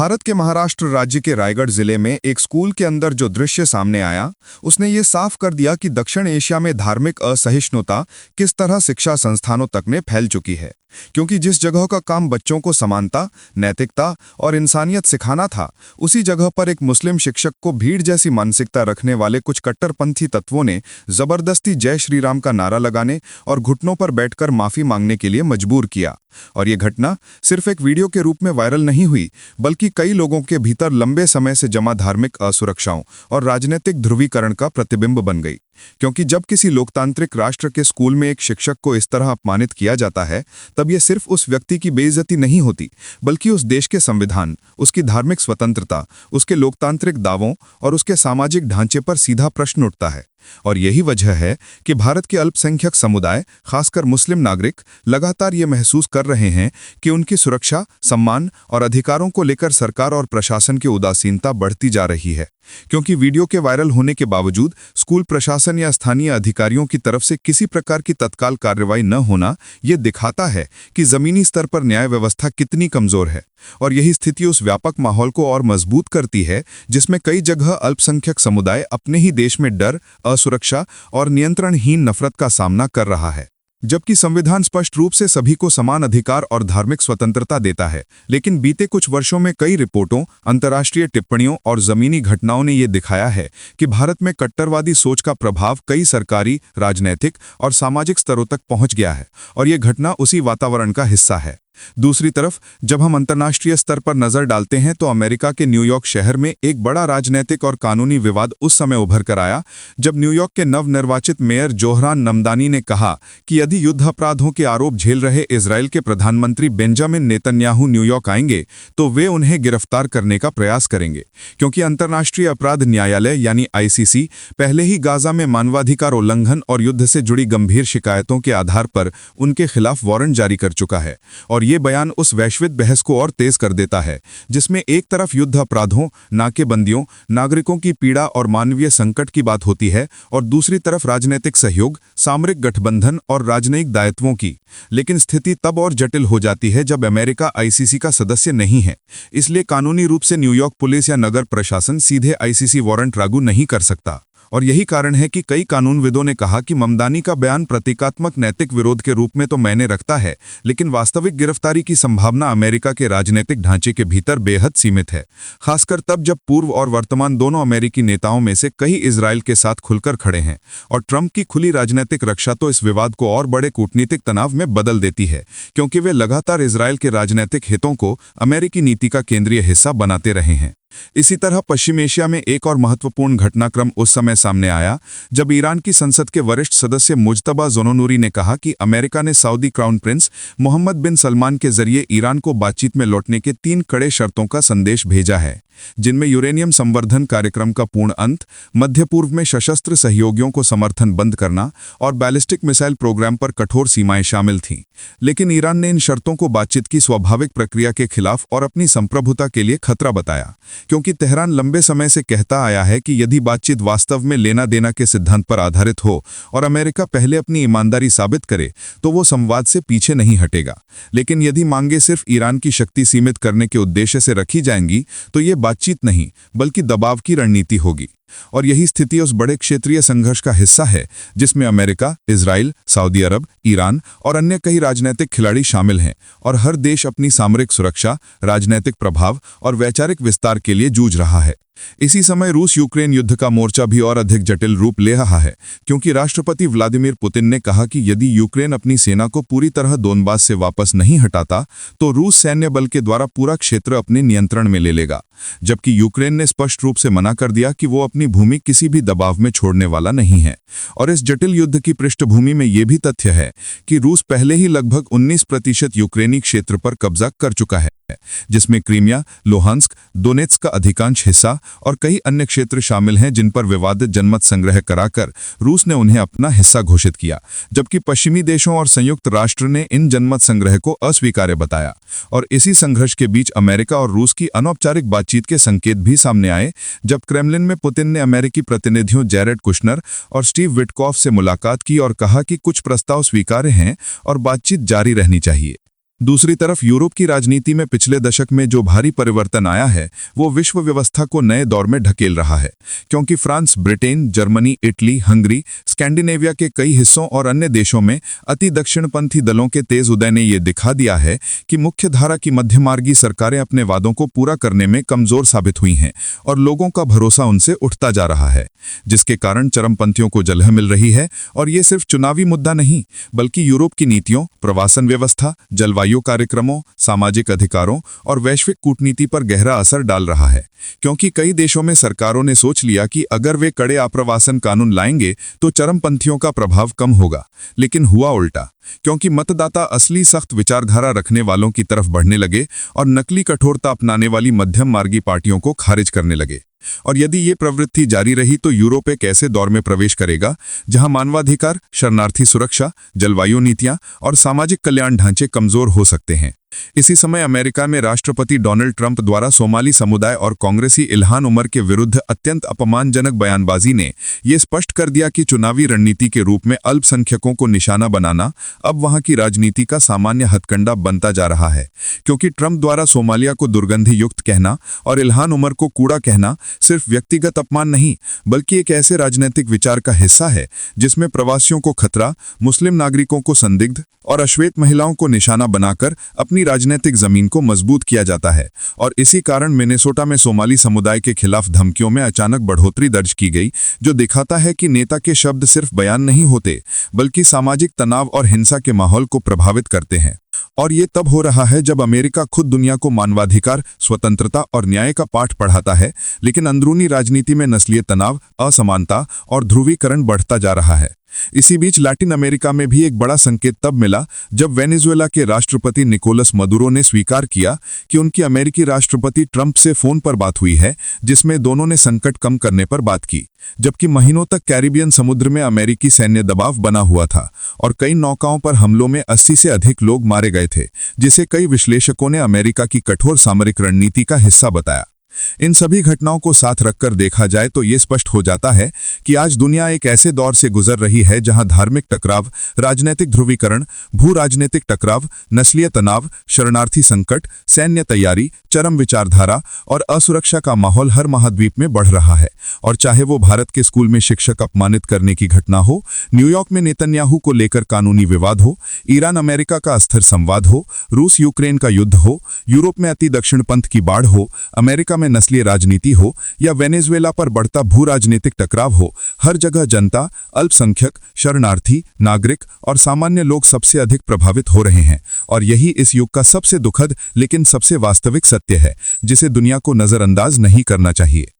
भारत के महाराष्ट्र राज्य के रायगढ़ जिले में एक स्कूल के अंदर जो दृश्य सामने आया, उसने ये साफ कर दिया कि दक्षिण एशिया में धार्मिक असहिष्णुता किस तरह शिक्षा संस्थानों तक में फैल चुकी है। क्योंकि जिस जगह का काम बच्चों को समानता, नैतिकता और इंसानियत सिखाना था, उसी जगह पर एक मुस्लिम शिक्षक को भीड़ जैसी मानसिकता रखने वाले कुछ कट्टरपंथी तत्वों ने जबरदस्ती जय श्री राम का नारा लगाने और घुटनों पर बैठकर माफी मांगने के लिए मजबूर किया। और ये घटना सिर्फ एक वीडियो के रूप में वायरल नहीं हुई, बल्कि कई लोगों के भीतर लंबे समय से जमा धार्मिक असुरक्षाओं और राजनीतिक ध्रुवीकरण का प्रतिबिंब बन गई। क्योंकि जब किसी लोकतांत्रिक राष्ट्र के स्कूल में एक शिक्षक को इस तरह अपमानित किया जाता है, तब यह सिर्फ उस व्यक्ति की बेइज्जती नहीं होती, बल्कि उस देश के संविधान, उसकी धार्मिक स्वतंत्रता, उसके लोकतांत्रिक दावों और उसके सामाजिक ढांचे पर सीधा प्रश्न उठता है। और यही वजह है कि भारत के अल्पसंख्यक समुदाय, खासकर मुस्लिम नागरिक, लगातार ये महसूस कर रहे हैं कि उनकी सुरक्षा, सम्मान और अधिकारों को लेकर सरकार और प्रशासन की उदासीनता बढ़ती जा रही है। क्योंकि वीडियो के वायरल होने के बावजूद स्कूल प्रशासन या स्थानीय अधिकारियों की तरफ से किसी प्रकार की तत्काल कार्रवाई न होना ये दिखाता है कि जमीनी स्तर पर न्याय व्यवस्था कितनी कमजोर है। और यही स्थिति उस व्यापक माहौल को और मजबूत करती है जिसमें कई जगह अल्पसंख्यक समुदाय अपने ही देश में डर, असुरक्षा और नियंत्रणहीन नफरत का सामना कर रहा है। जबकि संविधान स्पष्ट रूप से सभी को समान अधिकार और धार्मिक स्वतंत्रता देता है, लेकिन बीते कुछ वर्षों में कई रिपोर्टों, अंतर्राष्ट्रीय टिप्पणियों और जमीनी घटनाओं ने ये दिखाया है कि भारत में कट्टरवादी सोच का प्रभाव कई सरकारी, राजनैतिक और सामाजिक स्तरों तक पहुंच गया है। और ये घटना उसी वातावरण का हिस्सा है। दूसरी तरफ जब हम अंतर्राष्ट्रीय स्तर पर नजर डालते हैं तो अमेरिका के न्यूयॉर्क शहर में एक बड़ा राजनीतिक और कानूनी विवाद उस समय उभर कर आया जब न्यूयॉर्क के नवनिर्वाचित मेयर जोहरान नमदानी ने कहा कि यदि युद्ध अपराधों के आरोप झेल रहे इजरायल के प्रधानमंत्री बेंजामिन नेतन्याहू न्यूयॉर्क आएंगे तो वे उन्हें गिरफ्तार करने का प्रयास करेंगे, क्योंकि अंतर्राष्ट्रीय अपराध न्यायालय यानी ICC पहले ही गाजा में मानवाधिकार उल्लंघन और युद्ध से जुड़ी गंभीर शिकायतों के आधार पर उनके खिलाफ वारंट जारी कर चुका है। और ये बयान उस वैश्विक बहस को और तेज कर देता है जिसमें एक तरफ युद्ध अपराधों, नाकेबंदियों, नागरिकों की पीड़ा और मानवीय संकट की बात होती है, और दूसरी तरफ राजनीतिक सहयोग, सामरिक गठबंधन और राजनयिक दायित्वों की। लेकिन स्थिति तब और जटिल हो जाती है जब अमेरिका ICC का सदस्य नहीं है। इसलिए कानूनी रूप से न्यूयॉर्क पुलिस या नगर प्रशासन सीधे ICC वारंट लागू नहीं कर सकता। और यही कारण है कि कई कानूनविदों ने कहा कि ममदानी का बयान प्रतीकात्मक नैतिक विरोध के रूप में तो मायने रखता है, लेकिन वास्तविक गिरफ्तारी की संभावना अमेरिका के राजनीतिक ढांचे के भीतर बेहद सीमित है, खासकर तब जब पूर्व और वर्तमान दोनों अमेरिकी नेताओं में से कई इजरायल के साथ खुलकर खड़े हैं। और ट्रंप की खुली राजनीतिक रक्षा तो इस विवाद को और बड़े कूटनीतिक तनाव में बदल देती है, क्योंकि वे लगातार इजरायल के राजनीतिक हितों को अमेरिकी नीति का केंद्रीय हिस्सा बनाते रहे हैं। इसी तरह पश्चिम एशिया में एक और महत्वपूर्ण घटनाक्रम उस समय सामने आया जब ईरान की संसद के वरिष्ठ सदस्य मुज्तबा ज़ोननूरी ने कहा कि अमेरिका ने सऊदी क्राउन प्रिंस मोहम्मद बिन सलमान के जरिए ईरान को बातचीत में लौटने के 3 कड़े शर्तों का संदेश भेजा है, जिनमें यूरेनियम संवर्धन कार्यक्रम का पूर्ण अंत, मध्य पूर्व में सशस्त्र सहयोगियों को समर्थन बंद करना और बैलिस्टिक मिसाइल प्रोग्राम पर कठोर सीमाएं शामिल थीं। लेकिन ईरान ने इन शर्तों को बातचीत की स्वाभाविक प्रक्रिया के खिलाफ और अपनी संप्रभुता के लिए खतरा बताया, क्योंकि तेहरान लंबे समय से कहता आया है कि यदि बातचीत वास्तव में लेना देना के सिद्धांत पर आधारित हो और अमेरिका पहले अपनी ईमानदारी साबित करे तो वो संवाद से पीछे नहीं हटेगा। लेकिन यदि मांगे सिर्फ ईरान की शक्ति सीमित करने के उद्देश्य से रखी जाएंगी तो ये बातचीत नहीं बल्कि दबाव की रणनीति होगी। और यही स्थिति उस बड़े क्षेत्रीय संघर्ष का हिस्सा है जिसमें अमेरिका, इजराइल, सऊदी अरब, ईरान और अन्य कई राजनीतिक खिलाड़ी शामिल हैं, और हर देश अपनी सामरिक सुरक्षा, राजनीतिक प्रभाव और वैचारिक विस्तार के लिए जूझ रहा है। इसी समय रूस यूक्रेन युद्ध का मोर्चा भी और अधिक जटिल रूप ले रहा है, क्योंकि राष्ट्रपति व्लादिमीर पुतिन ने कहा कि यदि यूक्रेन अपनी सेना को पूरी तरह दोनबास से वापस नहीं हटाता तो रूस सैन्य बल के द्वारा पूरा क्षेत्र अपने नियंत्रण में ले लेगा, जबकि यूक्रेन ने स्पष्ट रूप से मना कर दिया कि वो अपनी भूमि किसी भी दबाव में छोड़ने वाला नहीं है। और इस जटिल युद्ध की पृष्ठभूमि में ये भी तथ्य है कि रूस पहले ही लगभग 19% यूक्रेनी क्षेत्र पर कब्जा कर चुका है, जिसमें क्रीमिया, लोहांस्क, दोनेत्स्क का अधिकांश हिस्सा और कई अन्य क्षेत्र शामिल हैं जिन पर विवादित जनमत संग्रह कराकर रूस ने उन्हें अपना हिस्सा घोषित किया, जबकि पश्चिमी देशों और संयुक्त राष्ट्र ने इन जनमत संग्रह को अस्वीकार्य बताया। और इसी संघर्ष के बीच अमेरिका और रूस की अनौपचारिक बातचीत के संकेत भी सामने आए जब क्रेमलिन में पुतिन ने अमेरिकी प्रतिनिधियों जैरेड कुशनर और स्टीव विटकॉफ से मुलाकात की और कहा कि कुछ प्रस्ताव स्वीकार्य हैं और बातचीत जारी रहनी चाहिए। दूसरी तरफ यूरोप की राजनीति में पिछले दशक में जो भारी परिवर्तन आया है वो विश्व व्यवस्था को नए दौर में ढकेल रहा है, क्योंकि France, Britain, Germany, Italy, Hungary, Scandinavia के कई हिस्सों और अन्य देशों में अति दक्षिणपंथी दलों के तेज उदय ने ये दिखा दिया है कि मुख्य धारा की मध्यमार्गी सरकारें अपने वादों को पूरा करने में कमजोर साबित हुई हैं और लोगों का भरोसा उनसे उठता जा रहा है, जिसके कारण चरमपंथियों को जगह मिल रही है। और ये सिर्फ चुनावी मुद्दा नहीं, बल्कि यूरोप की नीतियों, प्रवासन व्यवस्था, जलवायु कार्यक्रमों, सामाजिक अधिकारों और वैश्विक कूटनीति पर गहरा असर डाल रहा है, क्योंकि कई देशों में सरकारों ने सोच लिया कि अगर वे कड़े आप्रवासन कानून लाएंगे तो चरमपंथियों का प्रभाव कम होगा। लेकिन हुआ उल्टा, क्योंकि मतदाता असली सख्त विचारधारा रखने वालों की तरफ बढ़ने लगे और नकली कठोरता अपनाने वाली मध्यम मार्गी पार्टियों को खारिज करने लगे। और यदि ये प्रवृत्ति जारी रही तो यूरोप एक ऐसे दौर में प्रवेश करेगा जहां मानवाधिकार, शरणार्थी सुरक्षा, जलवायु नीतियां और सामाजिक कल्याण ढांचे कमजोर हो सकते हैं। इसी समय अमेरिका में राष्ट्रपति डोनाल्ड ट्रंप द्वारा सोमाली समुदाय और कांग्रेसी इल्हान उमर के विरुद्ध अत्यंत अपमानजनक बयानबाजी ने यह स्पष्ट कर दिया कि चुनावी रणनीति के रूप में अल्पसंख्यकों को निशाना बनाना अब वहां की राजनीति का सामान्य हथकंडा बनता जा रहा है, क्योंकि ट्रंप द्वारा सोमालिया को दुर्गंधि युक्त कहना और इल्हान उमर को कूड़ा कहना सिर्फ व्यक्तिगत अपमान नहीं, बल्कि एक ऐसे राजनीतिक विचार का हिस्सा है जिसमें प्रवासियों को खतरा, मुस्लिम नागरिकों को संदिग्ध और अश्वेत महिलाओं को निशाना बनाकर अपनी राजनीतिक जमीन को मजबूत किया जाता है। और इसी कारण मिनेसोटा में सोमाली समुदाय के खिलाफ धमकियों में अचानक बढ़ोतरी दर्ज की गई, जो दिखाता है कि नेता के शब्द सिर्फ बयान नहीं होते, बल्कि सामाजिक तनाव और हिंसा के माहौल को प्रभावित करते हैं। और ये तब हो रहा है जब अमेरिका खुद दुनिया को मानवाधिकार, स्वतंत्रता और न्याय का पाठ पढ़ाता है, लेकिन अंदरूनी राजनीति में नस्लीय तनाव, असमानता और ध्रुवीकरण बढ़ता जा रहा है। इसी बीच लैटिन अमेरिका में भी एक बड़ा संकेत तब मिला जब वेनेजुएला के राष्ट्रपति निकोलस मदुरो ने स्वीकार किया कि उनकी अमेरिकी राष्ट्रपति ट्रंप से फोन पर बात हुई है, जिसमें दोनों ने संकट कम करने पर बात की, जबकि महीनों तक कैरिबियन समुद्र में अमेरिकी सैन्य दबाव बना हुआ था और कई नौकाओं पर हमलों में 80 से अधिक लोग मारे गए थे, जिसे कई विश्लेषकों ने अमेरिका की कठोर सामरिक रणनीति का हिस्सा बताया। इन सभी घटनाओं को साथ रखकर देखा जाए तो ये स्पष्ट हो जाता है कि आज दुनिया एक ऐसे दौर से गुजर रही है जहां धार्मिक टकराव, राजनीतिक ध्रुवीकरण, भू राजनीतिक टकराव, नस्लीय तनाव, शरणार्थी संकट, सैन्य तैयारी, चरम विचारधारा और असुरक्षा का माहौल हर महाद्वीप में बढ़ रहा है। और चाहे वो भारत के स्कूल में शिक्षक अपमानित करने की घटना हो, न्यूयॉर्क में नेतन्याहू को लेकर कानूनी विवाद हो, ईरान अमेरिका का अस्थिर संवाद हो, रूस यूक्रेन का युद्ध हो, यूरोप में अति दक्षिणपंथ की बाढ़ हो, अमेरिका में नस्लीय राजनीति हो या वेनेजुएला पर बढ़ता भू राजनीतिक टकराव हो, हर जगह जनता, अल्पसंख्यक, शरणार्थी, नागरिक और सामान्य लोग सबसे अधिक प्रभावित हो रहे हैं। और यही इस युग का सबसे दुखद लेकिन सबसे वास्तविक सत्य है, जिसे दुनिया को नजरअंदाज नहीं करना चाहिए।